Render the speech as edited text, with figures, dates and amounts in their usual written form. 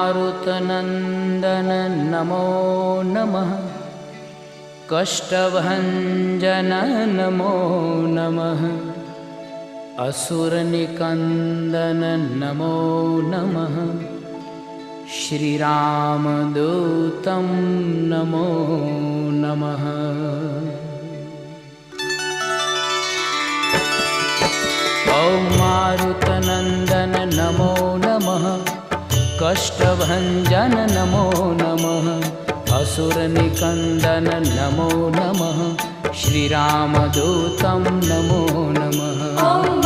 मारुतनन्दन नमो नमः। कष्टभञ्जन नमो नमः। असुरनिकन्दन नमो नमः। श्रीरामदूतं नमो नमः। ॐ मारुतनन्दन नमो नमः। कष्टभञ्जन नमो नमः। असुरनिकन्दन नमो नमः। श्रीरामदूतं नमो नमः।